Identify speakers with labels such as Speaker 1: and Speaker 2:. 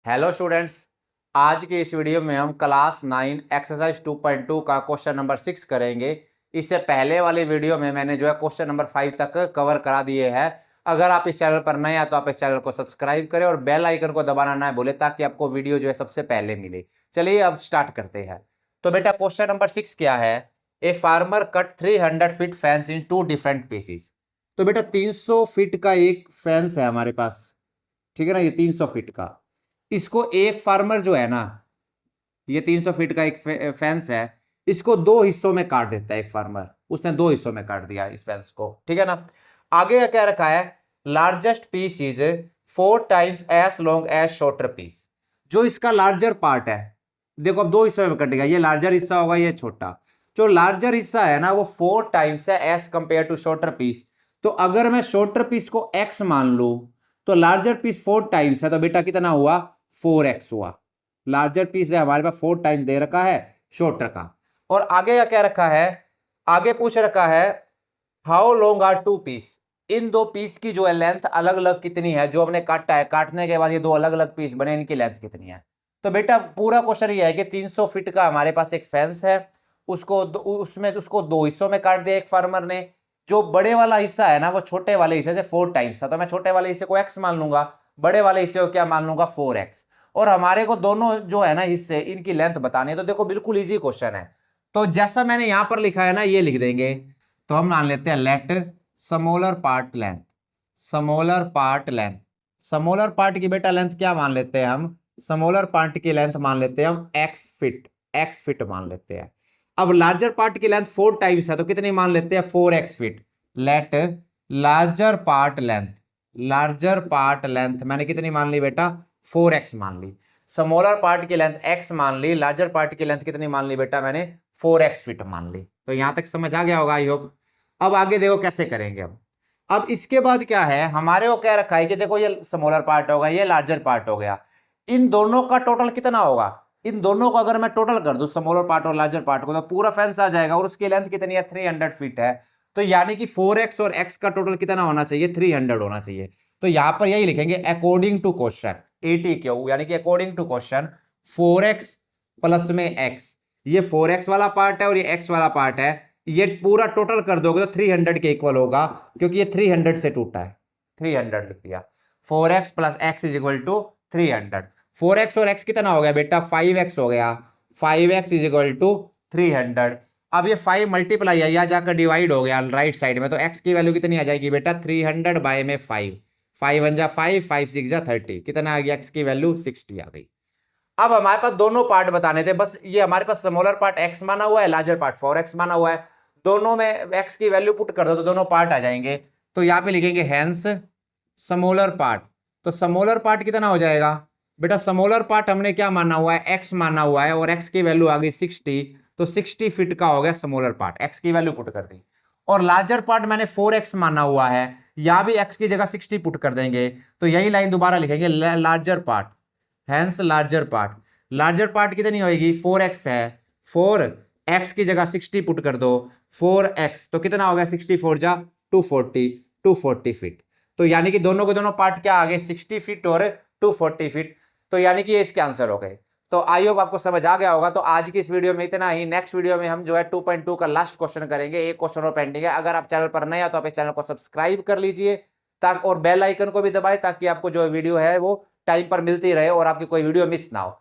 Speaker 1: Hello students. आज के इस वीडियो में हम क्लास 9 एक्सरसाइज 2.2 का क्वेश्चन नंबर 6 करेंगे। इससे पहले वाली वीडियो में मैंने जो है क्वेश्चन नंबर 5 तक कवर करा दिए हैं। अगर आप इस चैनल पर नए हैं तो आप इस चैनल को सब्सक्राइब करें और बेल आइकन को दबाना ना भूलें ताकि आपको वीडियो जो है सबसे पहले मिले। चलिए अब स्टार्ट करते हैं। तो बेटा क्वेश्चन नंबर 6 क्या है? A farmer cut 300 feet fence in 2 different pieces. तो बेटा 300 फीट का एक फेंस है हमारे पास, ठीक है ना। ये 300 फीट का, इसको एक फार्मर जो है ना, ये 300 फीट का एक फेंस है, इसको दो हिस्सों में काट देता है। एक फार्मर उसने दो हिस्सों में काट दिया इस फेंस को, ठीक है ना। आगे क्या रखा है? Largest piece is 4 times as long as shorter piece. जो इसका लार्जर पार्ट है, देखो अब दो हिस्सों में कटेगा, ये लार्जर हिस्सा होगा, ये छोटा। जो लार्जर हिस्सा है ना वो 4 टाइम्स है as compare to shorter piece. तो अगर मैं शॉर्टर पीस को x मान लू तो लार्जर पीस 4 टाइम्स है, तो बेटा कितना हुआ? 4x हुआ। लार्जर पीस है हमारे पास 4 टाइम्स दे रखा है शॉर्टर का। और आगे क्या रखा है? आगे पूछ रखा है हाउ लॉन्ग आर 2 पीस। इन दो पीस की जो है लेंथ अलग अलग कितनी है। जो हमने काटा है, काटने के बाद ये दो अलग अलग पीस बने, इनकी लेंथ कितनी है। तो बेटा पूरा क्वेश्चन ये है कि 300 फीट का हमारे पास एक फेंस है, उसको दो हिस्सों में काट दिया एक फार्मर ने। जो बड़े वाला हिस्सा है ना वो छोटे वाले हिस्से से 4 टाइम्स था, तो मैं छोटे वाले हिस्से को x मान लूंगा, बड़े वाले हिस्से को क्या मान लूंगा? 4x। और हमारे को दोनों जो है ना हिस्से, इनकी लेंथ बतानी है। तो देखो बिल्कुल इजी क्वेश्चन है। तो जैसा मैंने यहां पर लिखा है ना ये लिख देंगे। तो हम मान लेते हैं let smaller part length, smaller part length. Smaller part की बेटा लेंथ क्या मान लेते हैं हम? स्मॉलर पार्ट की लेंथ मान लेते हैं हम x फीट, x फीट मान लेते हैं। अब लार्जर पार्ट की लेंथ 4 टाइम्स है, तो कितनी मान लेते हैं? 4x feet. Let larger part length, larger part length मैंने कितनी मान ली बेटा? 4x मान ली। स्मॉलर पार्ट की लेंथ x मान ली, लार्जर पार्ट की लेंथ कितनी मान ली बेटा? मैंने 4x फीट मान ली। तो यहां तक समझ आ गया होगा आई होप। अब आगे देखो कैसे करेंगे हम। अब इसके बाद क्या है, हमारे को क्या रखा है कि देखो ये स्मॉलर पार्ट होगा, ये लार्जर पार्ट हो गया। इन दोनों का टोटल कितना होगा? इन दोनों को अगर मैं टोटल कर दूं, स्मॉलर पार्ट और लार्जर पार्ट को, तो पूरा फेंस आ जाएगा। और उसकी लेंथ कितनी है? 300 फीट है। तो यानी कि 4x और x का टोटल कितना होना चाहिए? 300 होना चाहिए। तो यहां पर यही लिखेंगे अकॉर्डिंग टू क्वेश्चन ATQ, यानी कि according to question 4x plus में x। ये 4x वाला पार्ट है और ये x वाला पार्ट है, ये पूरा टोटल कर दोगे तो 300 के इक्वल होगा, क्योंकि ये 300 से टूटा है। 300 लिख दिया। 4x plus x is equal to 300। 4x और x कितना हो गया बेटा? 5x हो गया। 5x is equal to 300। अब ये 5 मल्टीप्लाई है, या जाकर डिवाइड हो गया राइट साइड में, तो x की वैल्यू कितनी आ जाएगी बेटा? 300 बाय में 5, 5 1 जा 5, 5 6 जा 30, कितना आ गया? x की वैल्यू 60 आ गई। अब हमारे पास दोनों पार्ट बताने थे, बस ये हमारे पास स्मॉलर पार्ट x माना हुआ है, लार्जर पार्ट 4x माना हुआ है। दोनों में x की वैल्यू पुट कर दो तो दोनों पार्ट आ जाएंगे। तो यहां पे लिखेंगे हेंस स्मॉलर पार्ट। तो स्मॉलर पार्ट कितना हो जाएगा बेटा? स्मॉलर पार्ट हमने क्या माना हुआ है? x माना हुआ है, और x की वैल्यू आ गई 60। तो 60 फीट का हो गया स्मॉलर पार्ट, x की वैल्यू पुट कर दी। और लार्जर पार्ट मैंने 4x माना हुआ है, यहां भी x की जगह 60 पुट कर देंगे। तो यही लाइन दोबारा लिखेंगे, larger part, hence larger part. Larger part कितनी होगी? 4x है, 4x की जगह 60 पुट कर दो, 4x तो कितना हो गया? 64 जा 240, 240 फीट। तो यानी कि दोनों के दोनों पार्ट क्या आ गए? 60 फीट और 240 फीट। तो यानी कि ये इसके आंसर हो गए। तो आई होप आपको समझ आ गया होगा। तो आज की इस वीडियो में इतना ही। नेक्स्ट वीडियो में हम जो है 2.2 का लास्ट क्वेश्चन करेंगे। एक क्वेश्चन और पेंडिंग है। अगर आप चैनल पर नए हो तो आप इस चैनल को सब्सक्राइब कर लीजिए, ताकि और बेल आइकन को भी दबाएं ताकि आपको जो वीडियो है वो टाइम पर मिलती रहे और आपकी कोई वीडियो मिस ना हो।